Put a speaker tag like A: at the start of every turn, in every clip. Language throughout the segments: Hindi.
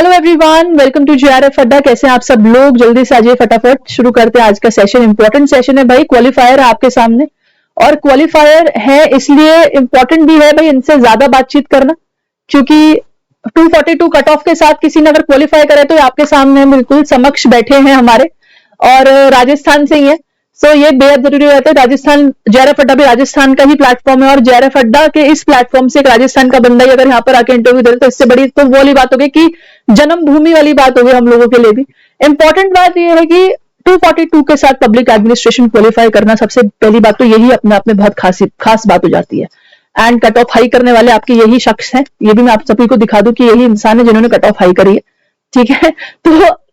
A: Hello everyone, welcome to JRF Adda. कैसे हैं आप सब लोग? जल्दी से आ जाइए, फटाफट शुरू करते हैं आज का सेशन। इंपॉर्टेंट सेशन है भाई, क्वालिफायर है आपके सामने और क्वालिफायर है इसलिए इंपॉर्टेंट भी है भाई इनसे ज्यादा बातचीत करना, क्योंकि 242 कट ऑफ के साथ किसी ने अगर क्वालिफाई करे तो आपके सामने बिल्कुल समक्ष बैठे हैं हमारे और राजस्थान से ही है। सो ये बेहद जरूरी रहता है। राजस्थान, जेआरएफ अड्डा भी राजस्थान का ही प्लेटफॉर्म है और जेआरएफ अड्डा के इस प्लेटफॉर्म से एक राजस्थान का बंदा ही अगर यहाँ पर आके इंटरव्यू दे तो इससे बड़ी तो वो वाली बात होगी कि जन्मभूमि वाली बात होगी हम लोगों के लिए भी। इंपॉर्टेंट बात यह है कि 242 के साथ पब्लिक एडमिनिस्ट्रेशन क्वालिफाई करना, सबसे पहली बात तो यही अपने आप में बहुत खास बात हो जाती है। एंड कट ऑफ हाई करने वाले आपके यही शख्स हैं। ये भी मैं आप सभी को दिखा दूं कि यही इंसान है जिन्होंने कट ऑफ हाई करी है। ठीक है, तो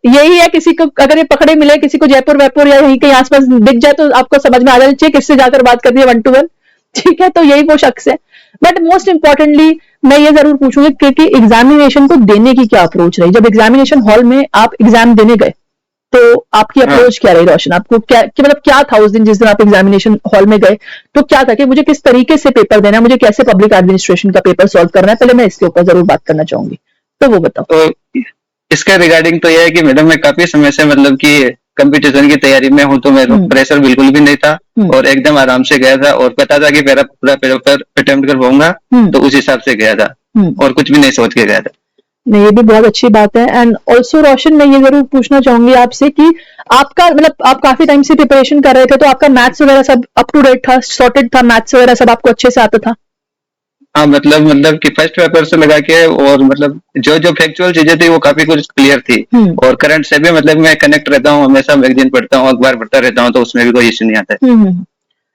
A: यही है। किसी को अगर ये पकड़े मिले, किसी को जयपुर वैपुर या यहीं कहीं आसपास दिख जाए तो आपको समझ में आ जाना चाहिए किससे जाकर बात करनी है 1 to 1। ठीक है, तो यही वो शख्स है। बट मोस्ट इंपॉर्टेंटली मैं ये जरूर पूछूंगी क्योंकि एग्जामिनेशन को देने की क्या अप्रोच रही। जब एग्जामिनेशन हॉल में आप एग्जाम देने गए तो आपकी अप्रोच क्या रही रोशन? आपको क्या मतलब क्या था उस दिन, जिस दिन आप एग्जामिनेशन हॉल में गए तो क्या था कि मुझे किस तरीके से पेपर देना है, मुझे कैसे पब्लिक एडमिनिस्ट्रेशन का पेपर सॉल्व करना है? पहले मैं इसके ऊपर जरूर बात करना चाहूंगी, तो वो बताओ।
B: तो इसका रिगार्डिंग तो यह है कि मैडम मैं काफी समय से मतलब कि कंपटीशन की तैयारी में हूँ, तो मेरे प्रेशर बिल्कुल भी नहीं था और एकदम आराम से गया था और पता था कि मेरा पूरा पेपर अटेम्प्ट कर पाऊंगा, तो उस हिसाब से गया था और कुछ भी नहीं सोच के गया था।
A: नहीं, ये भी बहुत अच्छी बात है। एंड ऑल्सो रोशन, मैं ये जरूर पूछना चाहूंगी आपसे कि आपका मतलब आप काफी टाइम से प्रिपरेशन कर रहे थे, तो आपका मैथ्स वगैरह सब अप टू डेट था, सॉर्टेड था, मैथ्स वगैरह सब आपको अच्छे से आता था?
B: हाँ, मतलब कि फर्स्ट पेपर से लगा के और मतलब जो फैक्चुअल चीजें थी वो काफी कुछ क्लियर थी और करंट से भी मतलब मैं कनेक्ट रहता हूँ, हमेशा मैगजीन पढ़ता हूँ, अखबार पढ़ता रहता हूँ, तो उसमें भी कोई इश्यू नहीं आता है।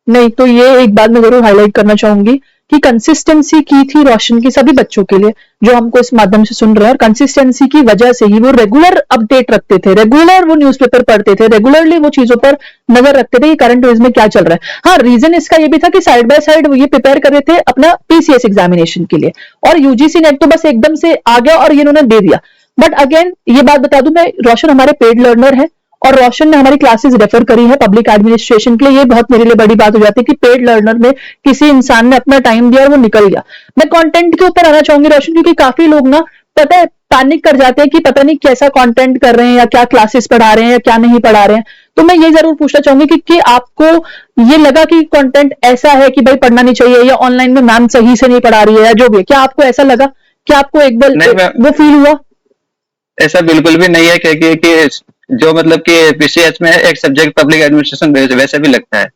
A: नहीं, तो ये एक बात मैं जरूर हाईलाइट करना चाहूंगी कि कंसिस्टेंसी की थी रोशन की सभी बच्चों के लिए जो हमको इस माध्यम से सुन रहे हैं, और कंसिस्टेंसी की वजह से ही वो रेगुलर अपडेट रखते थे, रेगुलर वो न्यूज़पेपर पढ़ते थे, रेगुलरली वो चीजों पर नजर रखते थे कि करंट न्यूज में क्या चल रहा है। हाँ, रीजन इसका ये भी था कि साइड बाय साइड ये प्रिपेयर कर रहे थे अपना पीसीएस एग्जामिनेशन के लिए, और यूजीसी नेट तो बस एकदम से आ गया और ये इन्होंने दे दिया। बट अगेन ये बात बता दूं मैं, रोशन हमारे पेड लर्नर है और रोशन ने हमारी क्लासेस रेफर करी है पब्लिक एडमिनिस्ट्रेशन के लिए। ये बहुत मेरे लिए बड़ी बात हो जाती है कि पेड लर्नर में किसी इंसान ने अपना टाइम दिया और वो निकल गया। मैं कंटेंट के ऊपर आना चाहूंगी रोशन, क्योंकि काफी लोग ना पता है पैनिक कर जाते हैं कि पता नहीं कैसा कंटेंट कर रहे हैं या क्या क्लासेस पढ़ा रहे हैं या क्या नहीं पढ़ा रहे हैं। तो मैं ये जरूर पूछना चाहूंगी कि आपको ये लगा कि कंटेंट ऐसा है कि भाई पढ़ना नहीं चाहिए, या ऑनलाइन में मैम सही से नहीं पढ़ा रही है, या जो भी है, क्या आपको ऐसा लगा? क्या आपको एक बार वो फील हुआ?
B: ऐसा बिल्कुल भी नहीं है, क्योंकि जो मतलब कि पीसीएस में एक सब्जेक्ट पब्लिक एडमिनिस्ट्रेशन वैसे भी लगता है,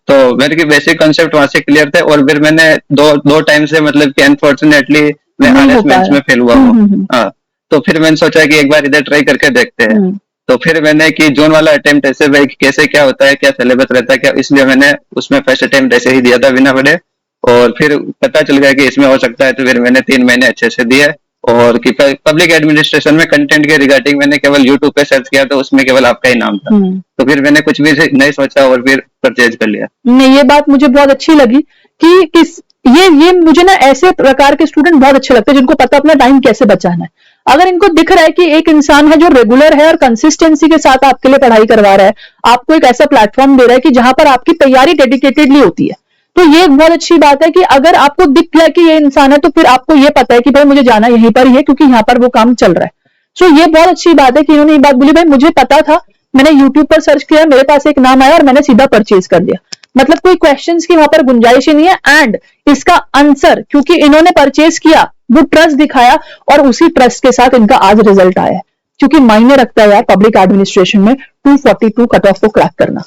B: तो मेरे की बेसिक कॉन्सेप्ट वहां से क्लियर थे और फिर मैंने दो टाइम से मतलब कि अनफॉर्चुनेटली मैं ऑनर्स मेंस में फेल हुआ हूँ। हाँ, तो फिर मैंने सोचा कि एक बार इधर ट्राई करके देखते हैं। तो फिर मैंने कि जोन वाला अटेम्प्ट ऐसे भाई कैसे क्या होता है, क्या सिलेबस रहता है क्या, इसलिए मैंने उसमें फर्स्ट अटेम्प्ट ऐसे ही दिया था बिना पढ़े, और फिर पता चल गया कि इसमें हो सकता है, तो फिर मैंने 3 महीने अच्छे से दिए। और कि पब्लिक एडमिनिस्ट्रेशन में कंटेंट के रिगार्डिंग मैंने केवल यूट्यूब पे सर्च किया तो उसमें केवल आपका ही नाम था, तो फिर मैंने कुछ भी नहीं सोचा और फिर परचेज कर लिया।
A: नहीं, ये बात मुझे बहुत अच्छी लगी कि ये मुझे ना ऐसे प्रकार के स्टूडेंट बहुत अच्छे लगते हैं जिनको पता अपना टाइम कैसे बचाना है। अगर इनको दिख रहा है कि एक इंसान है जो रेगुलर है और कंसिस्टेंसी के साथ आपके लिए पढ़ाई करवा रहा है, आपको एक ऐसा प्लेटफॉर्म दे रहा है कि जहां पर आपकी तैयारी डेडिकेटेडली होती है, तो ये एक बहुत अच्छी बात है कि अगर आपको दिख गया कि ये इंसान है तो फिर आपको ये पता है कि भाई मुझे जाना यहीं पर ही है क्योंकि यहाँ पर वो काम चल रहा है। सो ये बहुत अच्छी बात है कि इन्होंने ये बात बोली, भाई मुझे पता था, मैंने यूट्यूब पर सर्च किया, मेरे पास एक नाम आया और मैंने सीधा परचेज कर लिया। मतलब कोई क्वेश्चंस की वहां पर गुंजाइश ही नहीं है। एंड इसका आंसर, क्योंकि इन्होंने परचेज किया, वो ट्रस्ट दिखाया और उसी ट्रस्ट के साथ इनका आज रिजल्ट आया है, क्योंकि मायने रखता है यार पब्लिक एडमिनिस्ट्रेशन में 242 कट ऑफ को क्रैक करना।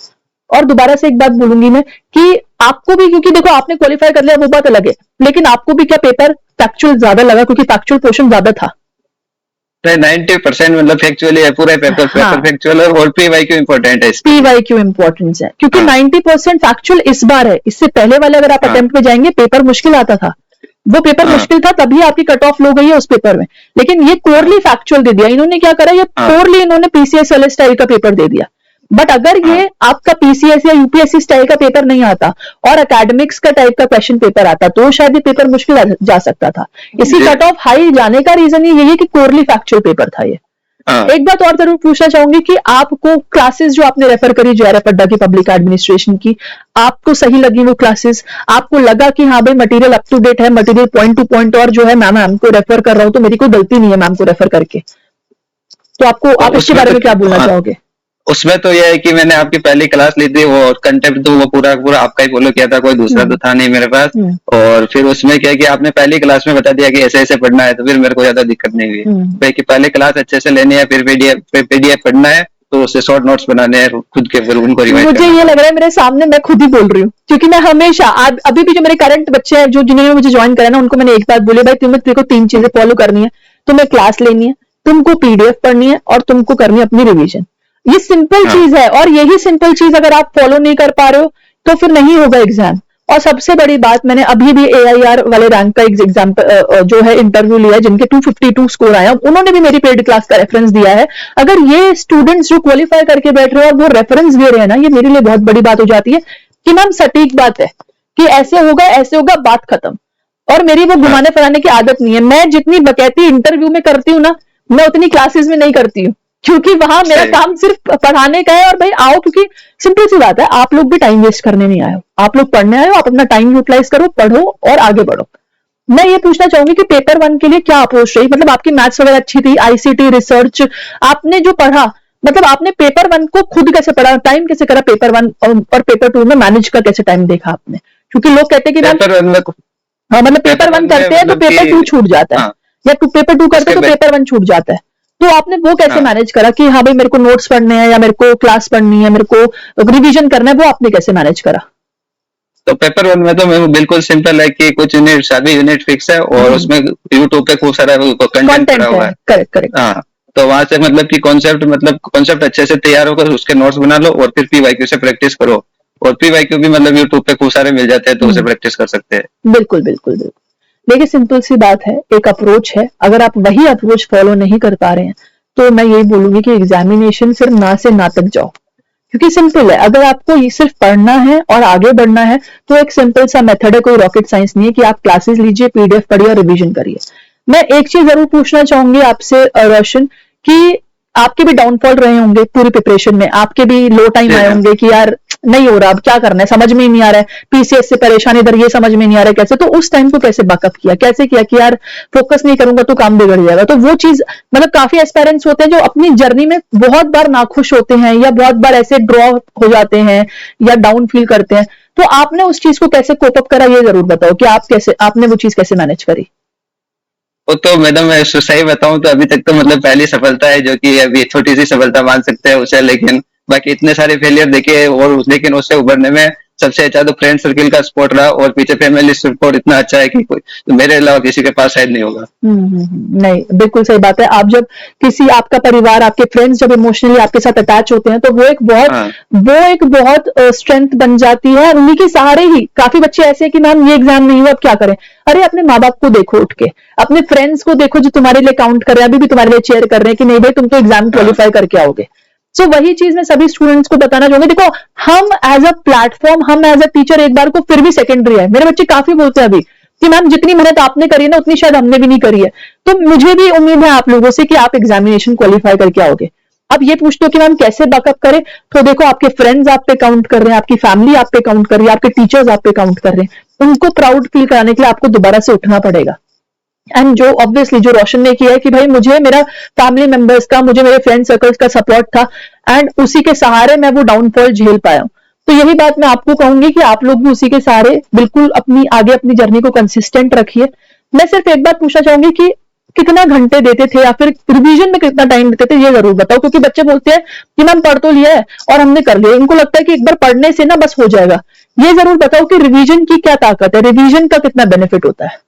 A: और दोबारा से एक बात बोलूंगी मैं कि आपको भी, क्योंकि देखो आपने क्वालिफाई कर लिया वो बात अलग है, लेकिन आपको भी क्या पेपर फैक्चुअल ज्यादा लगा क्योंकि फैक्चुअल पोर्शन ज्यादा था?
B: 90% मतलब फैक्चुअली है पूरा पेपर। हाँ। फैक्चुअल और पीवाईक्यू इंपॉर्टेंट है,
A: पीवाईक्यू इंपॉर्टेंस है क्योंकि 90% फैक्चुअल इस बार है। इससे पहले वाले अगर आप अटेम्प्ट में जाएंगे पेपर मुश्किल आता था, वो पेपर मुश्किल था तभी आपकी कट ऑफ लो गई है उस पेपर में, लेकिन ये कोरली फैक्चुअल दे दिया इन्होंने। क्या करा, ये कोरली इन्होंने पीसीएस वाले स्टाइल का पेपर दे दिया। बट अगर ये आपका पीसीएस या यूपीएससी स्टाइल का पेपर नहीं आता और एकेडमिक्स का टाइप का क्वेश्चन पेपर आता तो शायद ये पेपर मुश्किल जा सकता था। इसी कट ऑफ हाई जाने का रीजन यही है कि कोरली फैक्चुअल पेपर था ये। एक बात और जरूर पूछना चाहूंगी कि आपको क्लासेस जो आपने रेफर करी जेआरएफ अड्डा की पब्लिक एडमिनिस्ट्रेशन की, आपको सही लगी वो क्लासेस? आपको लगा कि हाँ भाई मटेरियल अप टू डेट है, मटेरियल पॉइंट टू पॉइंट, और जो है मैम को रेफर कर रहा हूं तो मेरी कोई गलती नहीं है मैम को रेफर करके? तो आपको,
B: तो
A: आप इसके बारे में क्या बोलना चाहोगे?
B: उसमें तो यह है कि मैंने आपकी पहली क्लास ली थी, वो कंटेंट तो वो पूरा पूरा आपका ही फॉलो किया था, कोई दूसरा तो था नहीं मेरे पास। और फिर उसमें क्या है कि आपने पहली क्लास में बता दिया कि ऐसे ऐसे पढ़ना है, तो फिर मेरे को ज्यादा दिक्कत नहीं हुई कि पहले क्लास अच्छे से लेनी है, फिर पीडीएफ पढ़ना है, तो उससे शॉर्ट नोट्स बनाने हैं खुद के, फिर उनको रिवाइज
A: मुझे ये लग रहा है मेरे सामने मैं खुद ही बोल रही हूँ, क्योंकि मैं हमेशा अभी भी जो मेरे करंट बच्चे हैं जो जिन्होंने मुझे ज्वाइन करा ना, उनको मैंने एक बात बोली, भाई तेरे को 3 चीजें फॉलो करनी है, तुम्हें क्लास लेनी है, तुमको पीडीएफ पढ़नी है और तुमको करनी है अपनी रिवीजन। ये सिंपल चीज है, और यही सिंपल चीज अगर आप फॉलो नहीं कर पा रहे हो तो फिर नहीं होगा एग्जाम। और सबसे बड़ी बात, मैंने अभी भी AIR वाले रैंक का एग्जाम जो है इंटरव्यू लिया है, जिनके 252 स्कोर आया, उन्होंने भी मेरी पेड क्लास का रेफरेंस दिया है। अगर ये स्टूडेंट्स जो क्वालिफाई करके बैठ रहे हैं और वो रेफरेंस दे रहे हैं ना, ये मेरे लिए बहुत बड़ी बात हो जाती है कि मैम सटीक बात है कि ऐसे होगा, बात खत्म। और मेरी वो घुमाने फराने की आदत नहीं है। मैं जितनी बकैती इंटरव्यू में करती हूँ ना, मैं उतनी क्लासेस में नहीं करती हूँ, क्योंकि वहां मेरा काम सिर्फ पढ़ाने का है। और भाई आओ, क्योंकि सिंपल सी बात है, आप लोग भी टाइम वेस्ट करने नहीं आए हो, आप लोग पढ़ने आए हो, आप अपना टाइम यूटिलाइज करो, पढ़ो और आगे बढ़ो। मैं ये पूछना चाहूंगी कि पेपर 1 के लिए क्या अप्रोच रही? मतलब आपकी मैथ्स वगैरह अच्छी थी, ICT रिसर्च आपने जो पढ़ा, मतलब आपने पेपर 1 को खुद कैसे पढ़ा, टाइम कैसे करा पेपर 1 और पेपर 2 में मैनेज का कैसे टाइम देखा आपने? क्योंकि लोग कहते हैं कि हाँ, मतलब पेपर 1 करते हैं तो पेपर 2 छूट जाता है, या पेपर 2 करते हैं तो पेपर 1 छूट जाता है। तो आपने वो कैसे मैनेज करा कि हाँ भाई मेरे को नोट्स पढ़ने हैं, या मेरे को क्लास पढ़नी है, मेरे को रिवीजन करना है, वो आपने कैसे मैनेज करा?
B: तो पेपर 1 में तो बिल्कुल सिंपल है कि कुछ यूनिट, सभी यूनिट फिक्स है और उसमें यूट्यूब पे खूब सारा कंटेंट पड़ा हुआ है।
A: करेक्ट।
B: हाँ, तो वहां से मतलब कि कॉन्सेप्ट अच्छे से तैयार होकर उसके नोट्स बना लो और फिर PYQ से प्रैक्टिस करो। और PYQ भी मतलब यूट्यूब पे खूब सारे मिल जाते हैं, तो उसे प्रैक्टिस कर सकते हैं।
A: बिल्कुल। देखिए सिंपल सी बात है, एक अप्रोच है, अगर आप वही अप्रोच फॉलो नहीं कर पा रहे हैं तो मैं यही बोलूंगी कि एग्जामिनेशन सिर्फ ना से ना तक जाओ, क्योंकि सिंपल है। अगर आपको ये सिर्फ पढ़ना है और आगे बढ़ना है तो एक सिंपल सा मेथड है, कोई रॉकेट साइंस नहीं है कि आप क्लासेस लीजिए, PDF पढ़िए और रिवीजन करिए। मैं एक चीज जरूर पूछना चाहूंगी आपसे रोशन, कि आपके भी डाउनफॉल रहे होंगे पूरी प्रिपरेशन में, आपके भी लो टाइम आए होंगे कि यार नहीं हो रहा, अब क्या करना है, समझ में ही नहीं आ रहा है, PCS से परेशान, इधर ये समझ में नहीं आ रहा है कैसे। तो उस टाइम को कैसे बैकअप किया, कैसे किया कि यार फोकस नहीं करूंगा तो काम बिगड़ जाएगा? तो वो चीज, मतलब काफी एस्पायरेंट्स होते हैं जो अपनी जर्नी में बहुत बार नाखुश होते हैं, या बहुत बार ऐसे ड्रॉ हो जाते हैं या डाउन फील करते हैं। तो आपने उस चीज को कैसे कोप अप करा, ये जरूर बताओ कि आपने वो चीज कैसे मैनेज करी?
B: वो तो मैडम मैं सही बताऊं तो अभी तक तो मतलब पहली सफलता है, जो कि अभी छोटी सी सफलता मान सकते हैं उसे, लेकिन बाकी इतने सारे फेलियर देखे, और लेकिन उससे उभरने में सबसे अच्छा तो फ्रेंड सर्किल का सपोर्ट रहा, और पीछे फैमिली सपोर्ट इतना अच्छा है कि कोई तो मेरे अलावा किसी के पास शायद नहीं होगा।
A: नहीं, बिल्कुल सही बात है। आप जब किसी, आपका परिवार, आपके फ्रेंड्स जब इमोशनली आपके साथ अटैच होते हैं तो वो एक बहुत स्ट्रेंथ बन जाती है। उन्हीं के सहारे ही काफी बच्चे ऐसे हैं कि मैम ये एग्जाम नहीं हुआ, अब क्या करें? अरे अपने माँ बाप को देखो उठ के, अपने फ्रेंड्स को देखो जो तुम्हारे लिए काउंट कर रहे हैं, अभी भी तुम्हारे लिए चेयर कर रहे हैं कि नहीं भाई तुम तो एग्जाम क्वालिफाई करके आओगे। सो वही चीज मैं सभी स्टूडेंट्स को बताना चाहूंगी, देखो हम एज अ प्लेटफॉर्म, हम एज अ टीचर एक बार को फिर भी सेकेंडरी है। मेरे बच्चे काफी बोलते हैं अभी कि मैम जितनी मेहनत आपने करी है ना, उतनी शायद हमने भी नहीं करी है। तो मुझे भी उम्मीद है आप लोगों से कि आप एग्जामिनेशन क्वालिफाई करके आओगे। अब ये पूछते हो कि मैम कैसे बैकअप करें, तो देखो आपके फ्रेंड्स आप पे काउंट कर रहे हैं, आपकी फैमिली आप पे काउंट कर रही है, आपके टीचर्स आप पे काउंट कर रहे हैं। उनको प्राउड फील कराने के लिए आपको दोबारा से उठना पड़ेगा। एंड जो ऑब्वियसली जो रोशन ने किया है कि भाई मुझे मेरा फैमिली मेंबर्स का, मुझे मेरे फ्रेंड सर्कल्स का सपोर्ट था, एंड उसी के सहारे मैं वो डाउनफॉल झेल पाया हूं। तो यही बात मैं आपको कहूंगी कि आप लोग भी उसी के सहारे बिल्कुल अपनी जर्नी को कंसिस्टेंट रखिए। मैं सिर्फ एक बात पूछना चाहूंगी कि कितना घंटे देते थे, या फिर रिवीजन में कितना टाइम देते थे, ये जरूर बताओ। क्योंकि बच्चे बोलते हैं कि मैम पढ़ तो लिया है और हमने कर लिया, इनको लगता है कि एक बार पढ़ने से ना बस हो जाएगा। ये जरूर बताओ कि रिवीजन की क्या ताकत है, रिवीजन का कितना बेनिफिट होता है?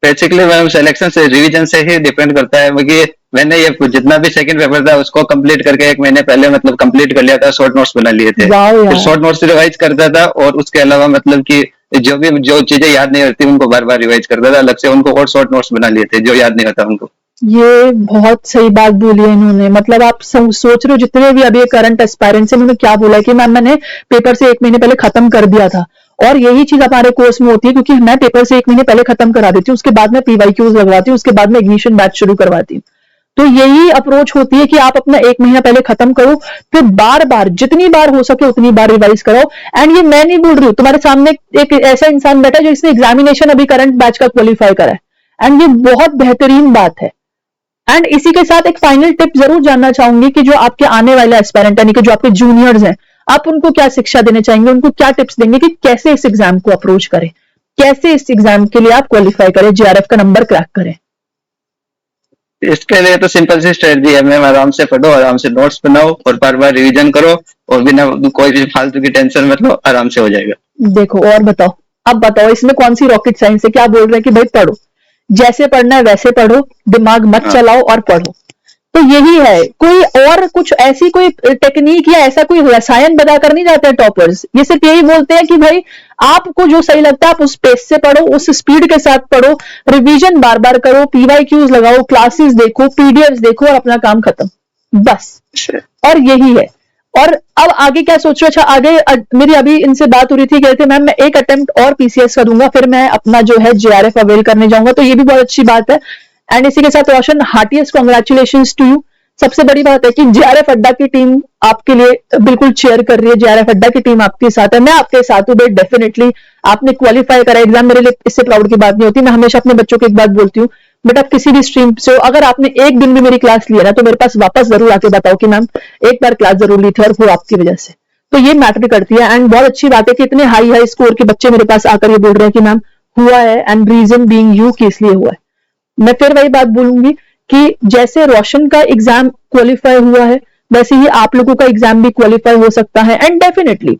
B: बेसिकली मैम सिलेक्शन से, रिवीजन से ही डिपेंड करता है। क्योंकि मैंने ये जितना भी सेकंड पेपर था उसको कंप्लीट करके 1 महीने पहले मतलब कंप्लीट कर लिया था, शॉर्ट नोट्स बना लिए थे, फिर शॉर्ट नोट्स रिवाइज करता था, और उसके अलावा मतलब कि जो चीजें याद नहीं होती उनको बार बार रिवाइज करता था अलग से, उनको और शॉर्ट नोट्स बना लिए थे जो याद नहीं होता उनको।
A: ये बहुत सही बात बोली है इन्होंने। मतलब आप सोच रहे हो जितने भी अभी करंट एस्पायरेंट्स, इन्होंने क्या बोला है कि मैम मैंने पेपर से 1 महीने पहले खत्म कर दिया था। और यही चीज हमारे कोर्स में होती है, क्योंकि मैं पेपर से 1 महीने पहले खत्म करा देती हूँ, उसके बाद में PYQs लगवाती हूँ, उसके बाद में इग्निशन बैच शुरू करवाती हूँ। तो यही अप्रोच होती है कि आप अपना 1 महीना पहले खत्म करो, फिर बार बार जितनी बार हो सके उतनी बार रिवाइज कराओ। एंड ये मैं नहीं बोल रही हूँ, तुम्हारे सामने एक ऐसा इंसान बैठा है जो इसने एग्जामिनेशन अभी करंट बैच का क्वालिफाई करा है, एंड ये बहुत बेहतरीन बात है। एंड इसी के साथ एक फाइनल टिप जरूर जानना चाहूंगी कि जो आपके आने वाले एस्पायरेंट यानी कि जो आपके जूनियर्स हैं, आप उनको क्या शिक्षा देना चाहेंगे, उनको क्या टिप्स देंगे कि कैसे इस एग्जाम को अप्रोच करें, कैसे इस एग्जाम के लिए आप क्वालिफाई करें, जेआरएफ का नंबर क्रैक करें?
B: इसके लिए तो सिंपल सी स्ट्रेटजी है मैम, आराम से पढ़ो, आराम से नोट्स बनाओ और बार बार रिवीजन करो और बिना कोई भी फालतू की टेंशन मत लो, आराम से हो जाएगा।
A: देखो और बताओ, अब बताओ इसमें कौन सी रॉकेट साइंस है? क्या बोल रहे हैं कि भाई पढ़ो, जैसे पढ़ना है वैसे पढ़ो, दिमाग मत चलाओ और पढ़ो। तो यही है, कोई और कुछ ऐसी कोई टेक्निक या ऐसा कोई रसायन बताकर नहीं जाते हैं टॉपर्स। ये सिर्फ यही बोलते हैं कि भाई आपको जो सही लगता है आप उस पेस से पढ़ो, उस स्पीड के साथ पढ़ो, रिवीजन बार बार करो, पीवाईक्यूज लगाओ, क्लासेस देखो, पीडीएफ देखो और अपना काम खत्म, बस। और यही है। और अब आगे क्या सोच रहे हो? अच्छा आगे मेरी अभी इनसे बात हो रही थी, कहते मैम मैं एक अटेम्प्ट और पीसीएस का दूंगा, फिर मैं अपना जो है जेआरएफ अवेल करने जाऊंगा, तो ये भी बहुत अच्छी बात है। एंड इसी के साथ रोशन, हार्टिएस्ट कांग्रेचुलेशंस टू यू। सबसे बड़ी बात है कि जेआरएफ अड्डा की टीम आपके लिए बिल्कुल चेयर कर रही है, जेआरएफ अड्डा की टीम आपके साथ है, मैं आपके साथ हूँ भाई। डेफिनेटली आपने क्वालिफाई करा एग्जाम, मेरे लिए इससे प्राउड की बात नहीं होती। मैं हमेशा अपने बच्चों को एक बात बोलती हूँ, बेटा किसी भी स्ट्रीम से हो, अगर आपने एक दिन भी मेरी क्लास लिया ना तो मेरे पास वापस जरूर आके बताओ कि मैम एक बार क्लास जरूर ली थी और वो आपकी वजह से। तो ये मैटर करती है। एंड बहुत अच्छी बात है कि इतने हाई हाई स्कोर के बच्चे मेरे पास आकर ये बोल रहे हैं कि मैम हुआ है, एंड रीजन बीइंग यू कि इसलिए हुआ है। मैं फिर वही बात बोलूंगी कि जैसे रोशन का एग्जाम क्वालिफाई हुआ है, वैसे ही आप लोगों का एग्जाम भी क्वालिफाई हो सकता है। एंड डेफिनेटली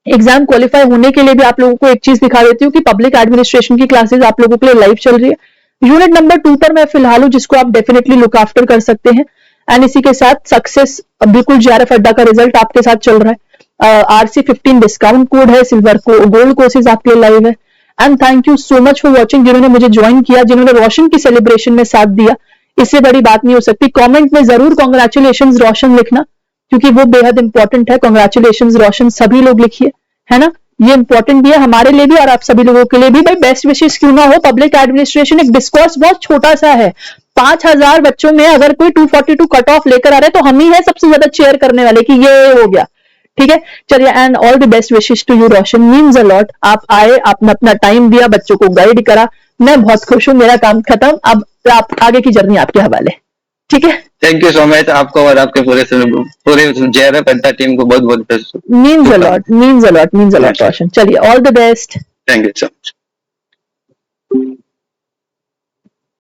A: एग्जाम क्वालिफाई होने के लिए भी आप लोगों को एक चीज दिखा देती हूँ कि पब्लिक एडमिनिस्ट्रेशन की क्लासेस आप लोगों के लिए लाइव चल रही है। यूनिट नंबर 2 पर मैं फिलहाल हूं, जिसको आप डेफिनेटली लुक आफ्टर कर सकते हैं। एंड इसी के साथ सक्सेस बिल्कुल जेआरएफ अड्डा का रिजल्ट आपके साथ चल रहा है। RC15 डिस्काउंट कोड है, सिल्वर को गोल्ड कोर्सेज आपके लिए लाइव है। And thank you so much for watching, जिन्होंने मुझे ज्वाइन किया, जिन्होंने रोशन की सेलिब्रेशन में साथ दिया, इससे बड़ी बात नहीं हो सकती। कमेंट में जरूर कांग्रेचुलेशंस रोशन लिखना, क्योंकि वो बेहद इंपॉर्टेंट है। कांग्रेचुलेशंस रोशन सभी लोग लिखिए, है ना, ये इंपॉर्टेंट भी है हमारे लिए भी और आप सभी लोगों के लिए भी। भाई बेस्ट विशेष क्यों ना हो, पब्लिक एडमिनिस्ट्रेशन एक डिस्कोर्स बहुत छोटा सा है। 5000 बच्चों में अगर कोई 242 कट ऑफ लेकर आ रहे तो हम ही है सबसे ज्यादा चेयर करने वाले कि ये हो गया, ठीक है। चलिए, and all the best wishes to you Roshan, means a lot. आप आए, आपने अपना टाइम दिया, बच्चों को गाइड करा, मैं बहुत खुश हूं। मेरा काम खत्म, अब आप आगे की जर्नी आपके हवाले, ठीक है।
B: थैंक यू सो मच आपको और आपके पूरे जेआरएफ अड्डा टीम को बहुत बहुत
A: मीन्स अ लॉट रोशन। चलिए, all the best.
B: Thank you so much.